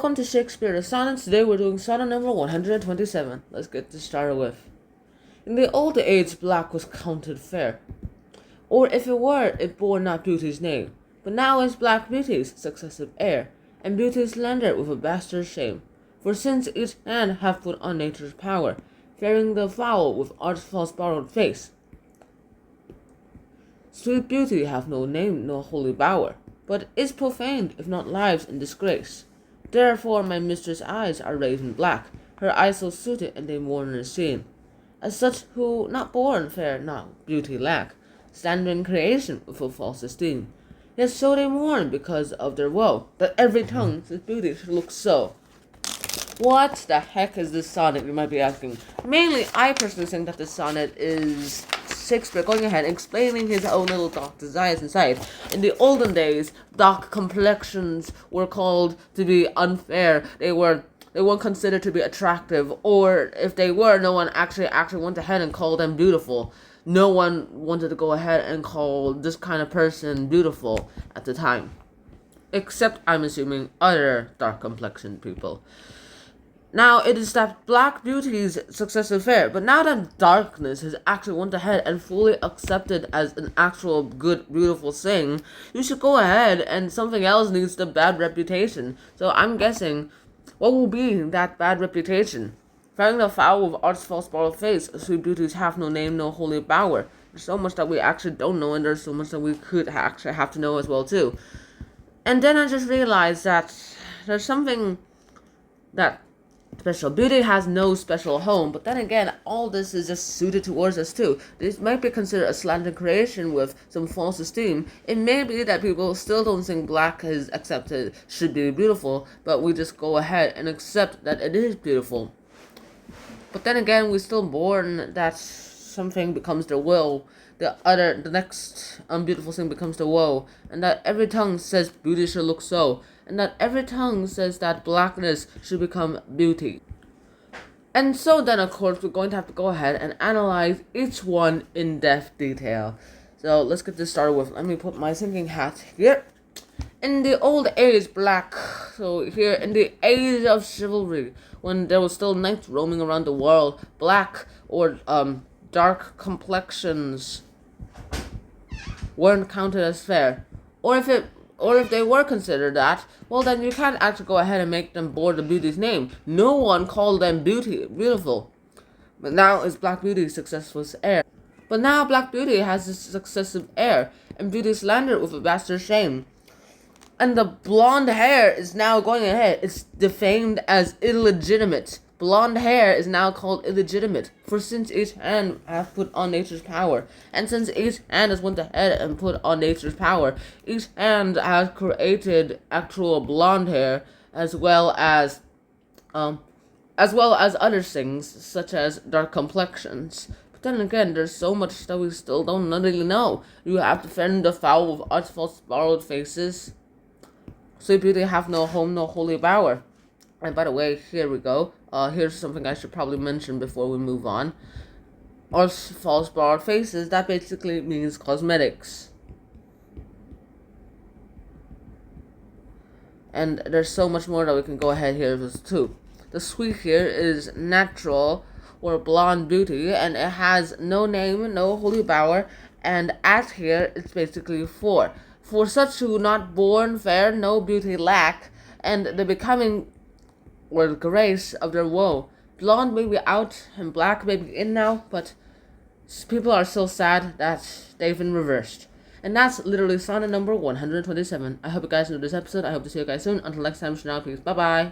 Welcome to Shakespeare the Sonnets. Today we're doing sonnet number 127. Let's get this started with. In the old age black was counted fair, or if it were, it bore not beauty's name. But now is black beauty's successive heir, and beauty slender with a bastard's shame. For since each hand hath put on nature's power, fairing the foul with art's false borrowed face, sweet beauty hath no name nor holy bower, but is profaned if not lives in disgrace. Therefore my mistress' eyes are raven black, her eyes so suited and they mourners seen, as such who not born fair now beauty lack, stand in creation with a false esteem. Yet so they mourn because of their woe, that every tongue says beauty should look so. What the heck is this sonnet, you might be asking? Mainly, I personally think that this sonnet is Shakespeare going ahead and explaining his own little dark desires inside. In the olden days, dark complexions were called to be unfair. They weren't considered to be attractive, or if they were, no one actually went ahead and called them beautiful. No one wanted to go ahead and call this kind of person beautiful at the time, except, I'm assuming, other dark complexioned people. Now it is that black beauty's successive fair, but now that darkness has actually went ahead and fully accepted as an actual good, beautiful thing, you should go ahead and something else needs the bad reputation. So I'm guessing, what will be that bad reputation? Finding the foul with art's false borrowed face, sweet beauties have no name, no holy bower. There's so much that we actually don't know, and there's so much that we could actually have to know as well too. And then I just realized that there's something that special. Beauty has no special home, but then again, all this is just suited towards us too. This might be considered a slanted creation with some false esteem. It may be that people still don't think black is accepted should be beautiful, but we just go ahead and accept that it is beautiful. But then again, we're still born that something becomes the will, the next unbeautiful thing becomes the woe, and that every tongue says beauty should look so, and that every tongue says that blackness should become beauty. And so then, of course, we're going to have to go ahead and analyze each one in depth detail. So let's get this started with, let me put my thinking hat here. In the old age black, so here in the age of chivalry, when there was still knights roaming around the world, black or dark complexions weren't counted as fair. Or if they were considered that, well then you can't actually go ahead and make them bear the beauty's name. No one called them beautiful. But now is black beauty's successful heir. But now black beauty has a successive heir, and beauty slandered with a bastard's shame. And the blonde hair is now going ahead. It's defamed as illegitimate. Blonde hair is now called illegitimate, for since each hand hath put on nature's power, and since each hand has went ahead and put on nature's power, each hand has created actual blonde hair, as well as other things such as dark complexions. But then again, there's so much that we still don't really know. You have to fend the foul with art's false borrowed faces. Sweet beauty have no home, no holy bower. And by the way, here we go. Here's something I should probably mention before we move on. Art's false borrowed faces, that basically means cosmetics. And there's so much more that we can go ahead here with too. The sweet here is natural or blonde beauty, and it has no name, no holy bower, and at here it's basically for such who not born fair, no beauty lack, and the becoming or the grace of their woe. Blonde may be out and black may be in now, but people are so sad that they've been reversed. And that's literally sonnet number 127. I hope you guys enjoyed this episode. I hope to see you guys soon. Until next time, for now, peace. Bye-bye.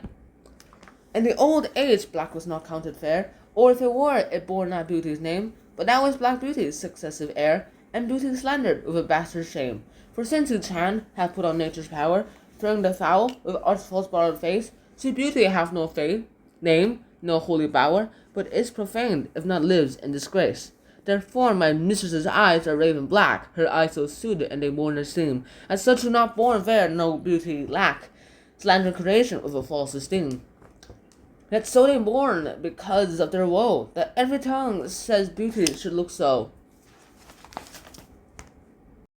In the old age, black was not counted fair, or if it were, it bore not beauty's name. But now is black beauty's successive heir, and beauty slandered with a bastard's shame. For since each hand hath put on nature's power, throwing the foul with art's false borrowed face, see beauty hath no name, no holy bower, but is profaned if not lives in disgrace. Therefore my mistress's eyes are raven black, her eyes so suited and they mourners seem, as such who not born fair no beauty lack, slander creation with a false esteem. Yet so they mourn because of their woe, that every tongue says beauty should look so.